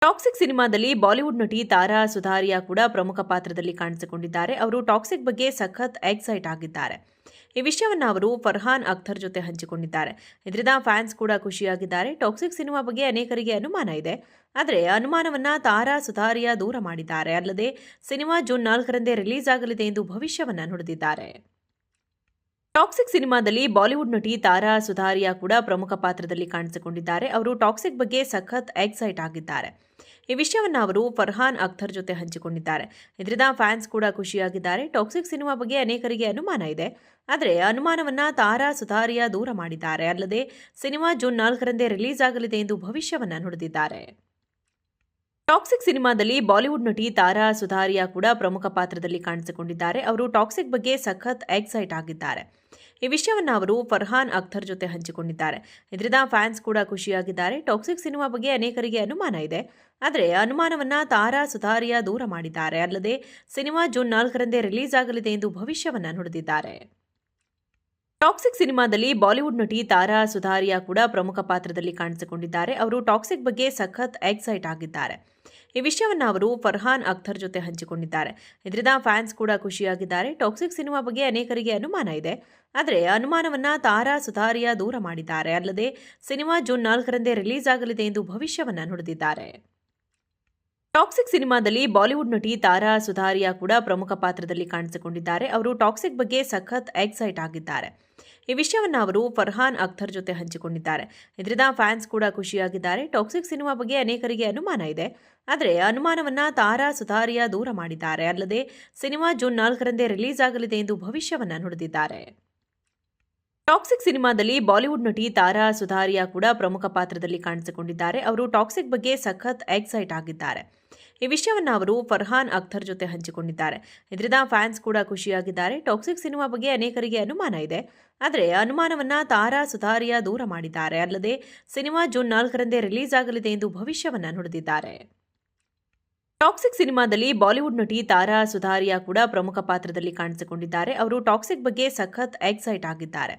Toxic ಸಿನಿಮಾದಲ್ಲಿ Bollywood ನಟಿ ತಾರಾ ಸುಧಾರಿಯಾ ಕೂಡ ಪ್ರಮುಖ ಪಾತ್ರದಲ್ಲಿ ಕಾಣಿಸಿಕೊಂಡಿದ್ದಾರೆ. ಅವರು ಟಾಕ್ಸಿಕ್ ಬಗ್ಗೆ ಸಖತ್ ಎಕ್ಸೈಟ್ ಆಗಿದ್ದಾರೆ. ಈ ವಿಷಯವನ್ನ ಅವರು ಫರ್ಹಾನ್ ಅಖ್ತರ್ ಜೊತೆ ಹಂಚಿಕೊಂಡಿದ್ದಾರೆ. ಇದರಿಂದ ಫ್ಯಾನ್ಸ್ ಕೂಡ ಖುಷಿಯಾಗಿದ್ದಾರೆ. ಟಾಕ್ಸಿಕ್ ಸಿನಿಮಾ ಬಗ್ಗೆ ಅನೇಕರಿಗೆ ಅನುಮಾನ ಇದೆ. ಆದರೆ ಅನುಮಾನವನ್ನ ತಾರಾ ಸುಧಾರಿಯಾ ದೂರ ಮಾಡಿದ್ದಾರೆ. ಅಲ್ಲದೆ ಸಿನಿಮಾ ಜೂನ್ 4ರಂದೇ ರಿಲೀಸ್ ಆಗಲಿದೆ ಎಂದು ಭವಿಷ್ಯವನ್ನ ನುಡಿದಿದ್ದಾರೆ. ಟಾಕ್ಸಿಕ್ ಸಿನಿಮಾದಲ್ಲಿ ಬಾಲಿವುಡ್ ನಟಿ ತಾರಾ ಸುಧಾರಿಯಾ ಕೂಡ ಪ್ರಮುಖ ಪಾತ್ರದಲ್ಲಿ ಕಾಣಿಸಿಕೊಂಡಿದ್ದಾರೆ. ಅವರು ಟಾಕ್ಸಿಕ್ ಬಗ್ಗೆ ಸಖತ್ ಎಕ್ಸೈಟ್ ಆಗಿದ್ದಾರೆ. ಈ ವಿಷಯವನ್ನ ಅವರು ಫರ್ಹಾನ್ ಅಖ್ತರ್ ಜೊತೆ ಹಂಚಿಕೊಂಡಿದ್ದಾರೆ. ಇದರಿಂದ ಫ್ಯಾನ್ಸ್ ಕೂಡ ಖುಷಿಯಾಗಿದ್ದಾರೆ. ಟಾಕ್ಸಿಕ್ ಸಿನಿಮಾ ಬಗ್ಗೆ ಅನೇಕರಿಗೆ ಅನುಮಾನ ಇದೆ. ಆದರೆ ಅನುಮಾನವನ್ನ ತಾರಾ ಸುಧಾರಿಯಾ ದೂರ ಮಾಡಿದ್ದಾರೆ. ಅಲ್ಲದೆ ಸಿನಿಮಾ ಜೂನ್ 4ರಂದೇ ರಿಲೀಸ್ ಆಗಲಿದೆ ಎಂದು ಭವಿಷ್ಯವನ್ನ ನುಡಿದಿದ್ದಾರೆ. ಟಾಕ್ಸಿಕ್ ಸಿನಿಮಾದಲ್ಲಿ ಬಾಲಿವುಡ್ ನಟಿ ತಾರಾ ಸುಧಾರಿಯಾ ಕೂಡ ಪ್ರಮುಖ ಪಾತ್ರದಲ್ಲಿ ಕಾಣಿಸಿಕೊಂಡಿದ್ದಾರೆ. ಅವರು ಟಾಕ್ಸಿಕ್ ಬಗ್ಗೆ ಸಖತ್ ಎಕ್ಸೈಟ್ ಆಗಿದ್ದಾರೆ. ಈ ವಿಷಯವನ್ನ ಅವರು ಫರ್ಹಾನ್ ಅಖ್ತರ್ ಜೊತೆ ಹಂಚಿಕೊಂಡಿದ್ದಾರೆ. ಇದರಿಂದ ಫ್ಯಾನ್ಸ್ ಕೂಡ ಖುಷಿಯಾಗಿದ್ದಾರೆ. ಟಾಕ್ಸಿಕ್ ಸಿನಿಮಾ ಬಗ್ಗೆ ಅನೇಕರಿಗೆ ಅನುಮಾನ ಇದೆ. ಆದರೆ ಅನುಮಾನವನ್ನ ತಾರಾ ಸುಧಾರಿಯಾ ದೂರ ಮಾಡಿದ್ದಾರೆ. ಅಲ್ಲದೆ ಸಿನಿಮಾ ಜೂನ್ 4ರಂದೇ ರಿಲೀಸ್ ಆಗಲಿದೆ ಎಂದು ಭವಿಷ್ಯವನ್ನ ನುಡಿದಿದ್ದಾರೆ. ಟಾಕ್ಸಿಕ್ ಸಿನಿಮಾದಲ್ಲಿ ಬಾಲಿವುಡ್ ನಟಿ ತಾರಾ ಸುಧಾರಿಯಾ ಕೂಡ ಪ್ರಮುಖ ಪಾತ್ರದಲ್ಲಿ ಕಾಣಿಸಿಕೊಂಡಿದ್ದಾರೆ. ಅವರು ಟಾಕ್ಸಿಕ್ ಬಗ್ಗೆ ಸಖತ್ ಎಕ್ಸೈಟ್ ಆಗಿದ್ದಾರೆ. ಈ ವಿಷಯವನ್ನ ಅವರು ಫರ್ಹಾನ್ ಅಖ್ತರ್ ಜೊತೆ ಹಂಚಿಕೊಂಡಿದ್ದಾರೆ. ಇದರಿಂದ ಫ್ಯಾನ್ಸ್ ಕೂಡ ಖುಷಿಯಾಗಿದ್ದಾರೆ. ಟಾಕ್ಸಿಕ್ ಸಿನಿಮಾ ಬಗ್ಗೆ ಅನೇಕರಿಗೆ ಅನುಮಾನ ಇದೆ. ಆದರೆ ಅನುಮಾನವನ್ನ ತಾರಾ ಸುಧಾರಿಯಾ ದೂರ ಮಾಡಿದ್ದಾರೆ. ಅಲ್ಲದೆ ಸಿನಿಮಾ ಜೂನ್ 4ರಂದೇ ರಿಲೀಸ್ ಆಗಲಿದೆ ಎಂದು ಭವಿಷ್ಯವನ್ನ ನುಡಿದಿದ್ದಾರೆ. ಟಾಕ್ಸಿಕ್ ಸಿನಿಮಾದಲ್ಲಿ ಬಾಲಿವುಡ್ ನಟಿ ತಾರಾ ಸುಧಾರಿಯಾ ಕೂಡ ಪ್ರಮುಖ ಪಾತ್ರದಲ್ಲಿ ಕಾಣಿಸಿಕೊಂಡಿದ್ದಾರೆ. ಅವರು ಟಾಕ್ಸಿಕ್ ಬಗ್ಗೆ ಸಖತ್ ಎಕ್ಸೈಟ್ ಆಗಿದ್ದಾರೆ. ಈ ವಿಷಯವನ್ನ ಅವರು ಫರ್ಹಾನ್ ಅಖ್ತರ್ ಜೊತೆ ಹಂಚಿಕೊಂಡಿದ್ದಾರೆ. ಇದರಿಂದ ಫ್ಯಾನ್ಸ್ ಕೂಡ ಖುಷಿಯಾಗಿದ್ದಾರೆ. ಟಾಕ್ಸಿಕ್ ಸಿನಿಮಾ ಬಗ್ಗೆ ಅನೇಕರಿಗೆ ಅನುಮಾನ ಇದೆ. ಆದರೆ ಅನುಮಾನವನ್ನ ತಾರಾ ಸುಧಾರಿಯಾ ದೂರ ಮಾಡಿದ್ದಾರೆ. ಅಲ್ಲದೆ ಸಿನಿಮಾ ಜೂನ್ 4ರಂದೇ ರಿಲೀಸ್ ಆಗಲಿದೆ ಎಂದು ಭವಿಷ್ಯವನ್ನ ನುಡಿದಿದ್ದಾರೆ. ಟಾಕ್ಸಿಕ್ ಸಿನಿಮಾದಲ್ಲಿ ಬಾಲಿವುಡ್ ನಟಿ ತಾರಾ ಸುಧಾರಿಯಾ ಕೂಡ ಪ್ರಮುಖ ಪಾತ್ರದಲ್ಲಿ ಕಾಣಿಸಿಕೊಂಡಿದ್ದಾರೆ. ಅವರು ಟಾಕ್ಸಿಕ್ ಬಗ್ಗೆ ಸಖತ್ ಎಕ್ಸೈಟ್ ಆಗಿದ್ದಾರೆ. ಈ ವಿಷಯವನ್ನ ಅವರು ಫರ್ಹಾನ್ ಅಖ್ತರ್ ಜೊತೆ ಹಂಚಿಕೊಂಡಿದ್ದಾರೆ. ಇದರಿಂದ ಫ್ಯಾನ್ಸ್ ಕೂಡ ಖುಷಿಯಾಗಿದ್ದಾರೆ. ಟಾಕ್ಸಿಕ್ ಸಿನಿಮಾ ಬಗ್ಗೆ ಅನೇಕರಿಗೆ ಅನುಮಾನ ಇದೆ. ಆದರೆ ಅನುಮಾನವನ್ನ ತಾರಾ ಸುಧಾರಿಯಾ ದೂರ ಮಾಡಿದ್ದಾರೆ. ಅಲ್ಲದೆ ಸಿನಿಮಾ ಜೂನ್ 4ರಂದೇ ರಿಲೀಸ್ ಆಗಲಿದೆ ಎಂದು ಭವಿಷ್ಯವನ್ನ ನುಡಿದಿದ್ದಾರೆ. ಟಾಕ್ಸಿಕ್ ಸಿನಿಮಾದಲ್ಲಿ ಬಾಲಿವುಡ್ ನಟಿ ತಾರಾ ಸುಧಾರಿಯಾ ಕೂಡ ಪ್ರಮುಖ ಪಾತ್ರದಲ್ಲಿ ಕಾಣಿಸಿಕೊಂಡಿದ್ದಾರೆ. ಅವರು ಟಾಕ್ಸಿಕ್ ಬಗ್ಗೆ ಸಖತ್ ಎಕ್ಸೈಟ್ ಆಗಿದ್ದಾರೆ. ಈ ವಿಷಯವನ್ನ ಅವರು ಫರ್ಹಾನ್ ಅಖ್ತರ್ ಜೊತೆ ಹಂಚಿಕೊಂಡಿದ್ದಾರೆ. ಇದರಿಂದ ಫ್ಯಾನ್ಸ್ ಕೂಡ ಖುಷಿಯಾಗಿದ್ದಾರೆ. ಟಾಕ್ಸಿಕ್ ಸಿನಿಮಾ ಬಗ್ಗೆ ಅನೇಕರಿಗೆ ಅನುಮಾನ ಇದೆ. ಆದರೆ ಅನುಮಾನವನ್ನ ತಾರಾ ಸುಧಾರಿಯಾ ದೂರ ಮಾಡಿದ್ದಾರೆ. ಅಲ್ಲದೆ ಸಿನಿಮಾ ಜೂನ್ 4ರಂದೇ ರಿಲೀಸ್ ಆಗಲಿದೆ ಎಂದು ಭವಿಷ್ಯವನ್ನ ನುಡಿದಿದ್ದಾರೆ. ಟಾಕ್ಸಿಕ್ ಸಿನಿಮಾದಲ್ಲಿ ಬಾಲಿವುಡ್ ನಟಿ ತಾರಾ ಸುಧಾರಿಯಾ ಕೂಡ ಪ್ರಮುಖ ಪಾತ್ರದಲ್ಲಿ ಕಾಣಿಸಿಕೊಂಡಿದ್ದಾರೆ. ಅವರು ಟಾಕ್ಸಿಕ್ ಬಗ್ಗೆ ಸಖತ್ ಎಕ್ಸೈಟ್ ಆಗಿದ್ದಾರೆ.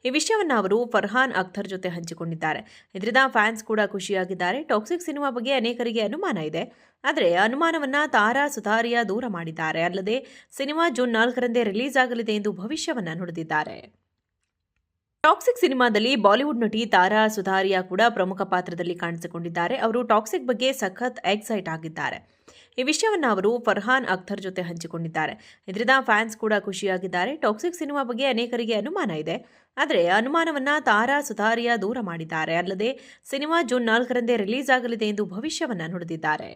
ಈ ವಿಷಯವನ್ನ ಅವರು ಫರ್ಹಾನ್ ಅಖ್ತರ್ ಜೊತೆ ಹಂಚಿಕೊಂಡಿದ್ದಾರೆ. ಇದರಿಂದ ಫ್ಯಾನ್ಸ್ ಕೂಡ ಖುಷಿಯಾಗಿದ್ದಾರೆ. ಟಾಕ್ಸಿಕ್ ಸಿನಿಮಾ ಬಗ್ಗೆ ಅನೇಕರಿಗೆ ಅನುಮಾನ ಇದೆ. ಆದರೆ ಅನುಮಾನವನ್ನ ತಾರಾ ಸುಧಾರಿಯಾ ದೂರ ಮಾಡಿದ್ದಾರೆ. ಅಲ್ಲದೆ ಸಿನಿಮಾ ಜೂನ್ 4ರಂದೇ ರಿಲೀಸ್ ಆಗಲಿದೆ ಎಂದು ಭವಿಷ್ಯವನ್ನ ನುಡಿದಿದ್ದಾರೆ. ಟಾಕ್ಸಿಕ್ ಸಿನಿಮಾದಲ್ಲಿ ಬಾಲಿವುಡ್ ನಟಿ ತಾರಾ ಸುಧಾರಿಯಾ ಕೂಡ ಪ್ರಮುಖ ಪಾತ್ರದಲ್ಲಿ ಕಾಣಿಸಿಕೊಂಡಿದ್ದಾರೆ. ಅವರು ಟಾಕ್ಸಿಕ್ ಬಗ್ಗೆ ಸಖತ್ ಎಕ್ಸೈಟ್ ಆಗಿದ್ದಾರೆ. ಈ ವಿಷಯವನ್ನ ಅವರು ಫರ್ಹಾನ್ ಅಖ್ತರ್ ಜೊತೆ ಹಂಚಿಕೊಂಡಿದ್ದಾರೆ. ಇದರಿಂದ ಫ್ಯಾನ್ಸ್ ಕೂಡ ಖುಷಿಯಾಗಿದ್ದಾರೆ. ಟಾಕ್ಸಿಕ್ ಸಿನಿಮಾ ಬಗ್ಗೆ ಅನೇಕರಿಗೆ ಅನುಮಾನ ಇದೆ. ಆದರೆ ಅನುಮಾನವನ್ನ ತಾರಾ ಸುಧಾರಿಯಾ ದೂರ ಮಾಡಿದ್ದಾರೆ. ಅಲ್ಲದೆ ಸಿನಿಮಾ ಜೂನ್ 4ರಂದೇ ರಿಲೀಸ್ ಆಗಲಿದೆ ಎಂದು ಭವಿಷ್ಯವನ್ನ ನುಡಿದಿದ್ದಾರೆ.